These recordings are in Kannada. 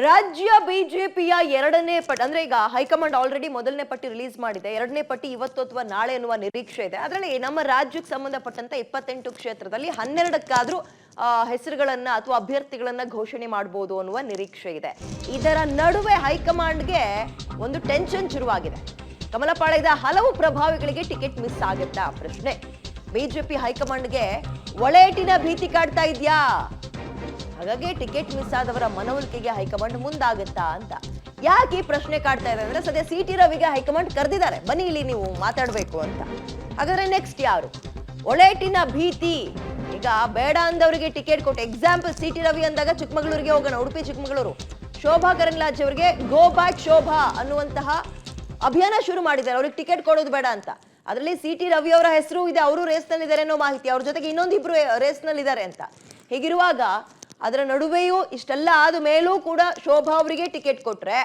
ರಾಜ್ಯ ಬಿಜೆಪಿಯ ಎರಡನೇ ಪಟ್ಟಿ ಅಂದ್ರೆ ಈಗ ಹೈಕಮಾಂಡ್ ಆಲ್ರೆಡಿ ಮೊದಲನೇ ಪಟ್ಟಿ ರಿಲೀಸ್ ಮಾಡಿದೆ. ಎರಡನೇ ಪಟ್ಟಿ ಇವತ್ತು ಅಥವಾ ನಾಳೆ ಅನ್ನುವ ನಿರೀಕ್ಷೆ ಇದೆ. ಅದರಲ್ಲಿ ನಮ್ಮ ರಾಜ್ಯಕ್ಕೆ ಸಂಬಂಧಪಟ್ಟಂತ 28 ಕ್ಷೇತ್ರದಲ್ಲಿ 12ಕ್ಕಾದ್ರೂ ಹೆಸರುಗಳನ್ನ ಅಥವಾ ಅಭ್ಯರ್ಥಿಗಳನ್ನ ಘೋಷಣೆ ಮಾಡಬಹುದು ಅನ್ನುವ ನಿರೀಕ್ಷೆ ಇದೆ. ಇದರ ನಡುವೆ ಹೈಕಮಾಂಡ್ಗೆ ಒಂದು ಟೆನ್ಷನ್ ಶುರುವಾಗಿದೆ. ಕಮಲಪಾಳ್ಯದ ಹಲವು ಪ್ರಭಾವಿಗಳಿಗೆ ಟಿಕೆಟ್ ಮಿಸ್ ಆಗುತ್ತಾ ಪ್ರಶ್ನೆ. ಬಿಜೆಪಿ ಹೈಕಮಾಂಡ್ಗೆ ಒಳೇಟಿನ ಭೀತಿ ಕಾಡ್ತಾ ಇದೆಯಾ? ಹಾಗಾಗಿ ಟಿಕೆಟ್ ಮಿಸ್ ಆದವರ ಮನವೊಲಿಕೆಗೆ ಹೈಕಮಾಂಡ್ ಮುಂದಾಗುತ್ತಾ ಅಂತ. ಯಾಕೆ ಈ ಪ್ರಶ್ನೆ ಕಾಡ್ತಾ ಇದೆ ಅಂದ್ರೆ, ಸದ್ಯ ಸಿ ಟಿ ರವಿಗೆ ಹೈಕಮಾಂಡ್ ಕರೆದಿದ್ದಾರೆ, ಬನ್ನಿ ಇಲ್ಲಿ ನೀವು ಮಾತಾಡ್ಬೇಕು ಅಂತ. ಹಾಗಾದ್ರೆ ನೆಕ್ಸ್ಟ್ ಯಾರು? ಒಳೇಟಿನ ಭೀತಿ. ಈಗ ಬೇಡ ಅಂದವರಿಗೆ ಟಿಕೆಟ್ ಕೊಟ್ಟು, ಎಕ್ಸಾಂಪಲ್ ಸಿ ಟಿ ರವಿ ಅಂದಾಗ ಚಿಕ್ಕಮಗಳೂರಿಗೆ ಹೋಗೋಣ, ಉಡುಪಿ ಚಿಕ್ಕಮಗಳೂರು. ಶೋಭಾ ಕರಂದ್ಲಾಜೆ ಅವರಿಗೆ ಗೋ ಬ್ಯಾಕ್ ಶೋಭಾ ಅನ್ನುವಂತಹ ಅಭಿಯಾನ ಶುರು ಮಾಡಿದ್ದಾರೆ, ಅವ್ರಿಗೆ ಟಿಕೆಟ್ ಕೊಡೋದು ಬೇಡ ಅಂತ. ಅದರಲ್ಲಿ ಸಿ ಟಿ ರವಿ ಅವರ ಹೆಸರು ಇದೆ, ಅವರು ರೇಸ್ ನಲ್ಲಿ ಇದ್ದಾರೆ ಅನ್ನೋ ಮಾಹಿತಿ, ಅವ್ರ ಜೊತೆಗೆ ಇನ್ನೊಂದಿಬ್ರು ರೇಸ್ ನಲ್ಲಿ ಇದ್ದಾರೆ ಅಂತ. ಹೀಗಿರುವಾಗ ಅದರ ನಡುವೆಯೂ ಇಷ್ಟೆಲ್ಲ ಆದ ಮೇಲೂ ಕೂಡ ಶೋಭಾ ಅವರಿಗೆ ಟಿಕೆಟ್ ಕೊಟ್ರೆ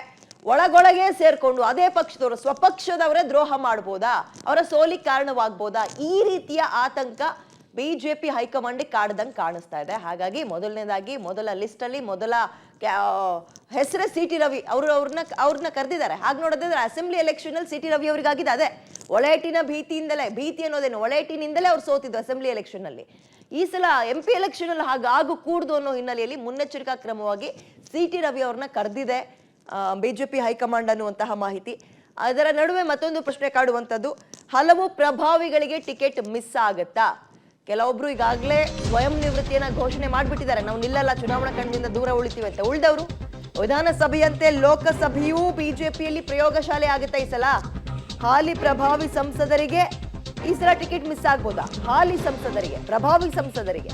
ಒಳಗೊಳಗೆ ಸೇರ್ಕೊಂಡು ಅದೇ ಪಕ್ಷದವರು, ಸ್ವಪಕ್ಷದವರೇ ದ್ರೋಹ ಮಾಡ್ಬೋದಾ, ಅವರ ಸೋಲಿಗೆ ಕಾರಣವಾಗ್ಬೋದಾ? ಈ ರೀತಿಯ ಆತಂಕ ಬಿಜೆಪಿ ಹೈಕಮಾಂಡ್ ಕಾಡ್ದಂಗೆ ಕಾಣಿಸ್ತಾ ಇದೆ. ಹಾಗಾಗಿ ಮೊದಲನೇದಾಗಿ ಮೊದಲ ಲಿಸ್ಟ್ ಅಲ್ಲಿ ಮೊದಲ ಹೆಸರೇ ಸಿ ಟಿ ರವಿ. ಅವ್ರನ್ನ ಕರೆದಿದ್ದಾರೆ. ಹಾಗೆ ನೋಡೋದಾದ್ರೆ ಅಸೆಂಬ್ಲಿ ಎಲೆಕ್ಷನ್ ಅಲ್ಲಿ ಸಿ ಟಿ ರವಿ ಅವರಿಗಾಗಿದೆ ಅದೇ ಒಳೇಟಿನ ಭೀತಿಯಿಂದಲೇ. ಭೀತಿ ಅನ್ನೋದೇನು, ಒಳೇಟಿನಿಂದಲೇ ಅವ್ರು ಸೋತಿದ್ದು ಅಸೆಂಬ್ಲಿ ಎಲೆಕ್ಷನ್ ಅಲ್ಲಿ. ಈ ಸಲ MP ಎಲೆಕ್ಷನ್ ಅಲ್ಲಿ ಹಾಗಾಗು ಕೂಡ್ದು ಅನ್ನೋ ಹಿನ್ನೆಲೆಯಲ್ಲಿ ಮುನ್ನೆಚ್ಚರಿಕಾ ಕ್ರಮವಾಗಿ ಸಿ ಟಿ ರವಿ ಅವ್ರನ್ನ ಕರೆದಿದೆ ಬಿಜೆಪಿ ಹೈಕಮಾಂಡ್ ಅನ್ನುವಂತಹ ಮಾಹಿತಿ. ಅದರ ನಡುವೆ ಮತ್ತೊಂದು ಪ್ರಶ್ನೆ ಕಾಡುವಂಥದ್ದು, ಹಲವು ಪ್ರಭಾವಿಗಳಿಗೆ ಟಿಕೆಟ್ ಮಿಸ್ ಆಗತ್ತಾ? ಕೆಲವೊಬ್ರು ಈಗಾಗಲೇ ಸ್ವಯಂ ನಿವೃತ್ತಿಯನ್ನ ಘೋಷಣೆ ಮಾಡ್ಬಿಟ್ಟಿದ್ದಾರೆ, ನಾವು ನಿಲ್ಲಲ್ಲ, ಚುನಾವಣಾ ಕಣದಿಂದ ದೂರ ಉಳಿತೀವಿ ಅಂತ. ಉಳಿದವರು ವಿಧಾನಸಭೆಯಂತೆ ಲೋಕಸಭೆಯೂ ಬಿಜೆಪಿಯಲ್ಲಿ ಪ್ರಯೋಗಶಾಲೆ ಆಗುತ್ತಾ ಈ ಸಲ? ಹಾಲಿ ಪ್ರಭಾವಿ ಸಂಸದರಿಗೆ ಈ ಸಲ ಟಿಕೆಟ್ ಮಿಸ್ ಆಗ್ಬೋದಾ? ಹಾಲಿ ಸಂಸದರಿಗೆ, ಪ್ರಭಾವಿ ಸಂಸದರಿಗೆ.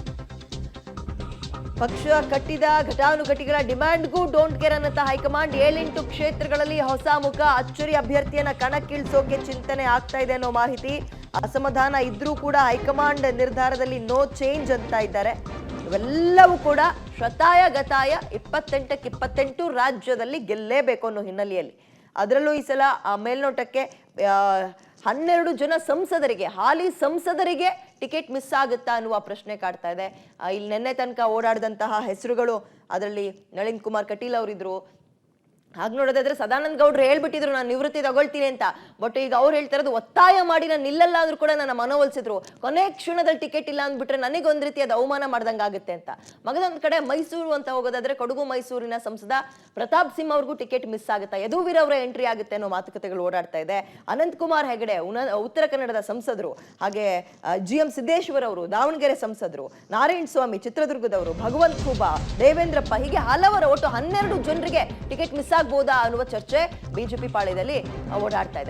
ಪಕ್ಷ ಕಟ್ಟಿದ ಘಟಾನುಘಟಿಗಳ ಡಿಮ್ಯಾಂಡ್ಗೂ ಡೋಂಟ್ ಕೇರ್ ಅನ್ನತ್ತ ಹೈಕಮಾಂಡ್. 7-8 ಕ್ಷೇತ್ರಗಳಲ್ಲಿ ಹೊಸ ಮುಖ, ಅಚ್ಚರಿ ಅಭ್ಯರ್ಥಿಯನ್ನ ಕಣಕ್ಕಿಳಿಸೋಕೆ ಚಿಂತನೆ ಆಗ್ತಾ ಇದೆ ಅನ್ನೋ ಮಾಹಿತಿ. ಅಸಮಾಧಾನ ಇದ್ರೂ ಕೂಡ ಹೈಕಮಾಂಡ್ ನಿರ್ಧಾರದಲ್ಲಿ ನೋ ಚೇಂಜ್ ಅಂತ ಇದ್ದಾರೆ. ಇವೆಲ್ಲವೂ ಕೂಡ ಶತಾಯ ಗತಾಯ 28ಕ್ಕೆ 28 ರಾಜ್ಯದಲ್ಲಿ ಗೆಲ್ಲೇಬೇಕು ಅನ್ನೋ ಹಿನ್ನೆಲೆಯಲ್ಲಿ. ಅದರಲ್ಲೂ ಈ ಸಲ ಮೇಲ್ನೋಟಕ್ಕೆ 12 ಜನ ಸಂಸದರಿಗೆ, ಹಾಲಿ ಸಂಸದರಿಗೆ ಟಿಕೆಟ್ ಮಿಸ್ ಆಗುತ್ತಾ ಅನ್ನುವ ಪ್ರಶ್ನೆ ಕಾಡ್ತಾ ಇದೆ. ಇಲ್ಲಿ ನಿನ್ನೆ ತನಕ ಓಡಾಡಿದಂತಹ ಹೆಸರುಗಳು, ಅದರಲ್ಲಿ ನಳಿನ್ ಕುಮಾರ್ ಕಟೀಲ್ ಅವರಿದ್ರು. ಹಾಗೆ ನೋಡೋದಾದ್ರೆ ಸದಾನಂದ ಗೌಡ್ರು ಹೇಳ್ಬಿಟ್ಟಿದ್ರು ನಾನು ನಿವೃತ್ತಿ ತಗೊಳ್ತೀನಿ ಅಂತ. ಬಟ್ ಈಗ ಅವ್ರು ಹೇಳ್ತಾ ಇರೋದು ಒತ್ತಾಯ ಮಾಡಿ ನಾನು ನಿಲ್ಲಲ್ಲ ಆದ್ರೂ ಕೂಡ ನನ್ನ ಮನವೊಲಿಸಿದ್ರು. ಕೊನೆ ಕ್ಷಣದಲ್ಲಿ ಟಿಕೆಟ್ ಇಲ್ಲ ಅಂದ್ಬಿಟ್ರೆ ನನಗೊಂದ್ ರೀತಿ ಅದು ಅವಮಾನ ಮಾಡ್ದಂಗೆ ಆಗುತ್ತೆ ಅಂತ. ಮಗದೊಂದ್ ಕಡೆ ಮೈಸೂರು ಅಂತ ಹೋಗೋದಾದ್ರೆ ಕೊಡಗು ಮೈಸೂರಿನ ಸಂಸದ ಪ್ರತಾಪ್ ಸಿಂಹ ಅವ್ರಿಗೂ ಟಿಕೆಟ್ ಮಿಸ್ ಆಗುತ್ತಾ, ಯದುವೀರ್ ಅವರ ಎಂಟ್ರಿ ಆಗುತ್ತೆ ಅನ್ನೋ ಮಾತುಕತೆಗಳು ಓಡಾಡ್ತಾ ಇದೆ. ಅನಂತ್ ಕುಮಾರ್ ಹೆಗಡೆ ಉತ್ತರ ಕನ್ನಡದ ಸಂಸದರು, ಹಾಗೆ GM ಸಿದ್ದೇಶ್ವರ್ ಅವರು ದಾವಣಗೆರೆ ಸಂಸದರು, ನಾರಾಯಣ ಸ್ವಾಮಿ ಚಿತ್ರದುರ್ಗದವರು, ಭಗವಂತ್ ಖೂಬಾ, ದೇವೇಂದ್ರಪ್ಪ, ಹೀಗೆ ಹಲವರ ಒಟ್ಟು 12 ಜನರಿಗೆ ಟಿಕೆಟ್ ಮಿಸ್ ಆಗ್ಬೋದಾ ಅನ್ನುವ ಚರ್ಚೆ ಬಿಜೆಪಿ ಪಾಳ್ಯದಲ್ಲಿ ಓಡಾಡ್ತಾ ಇದೆ.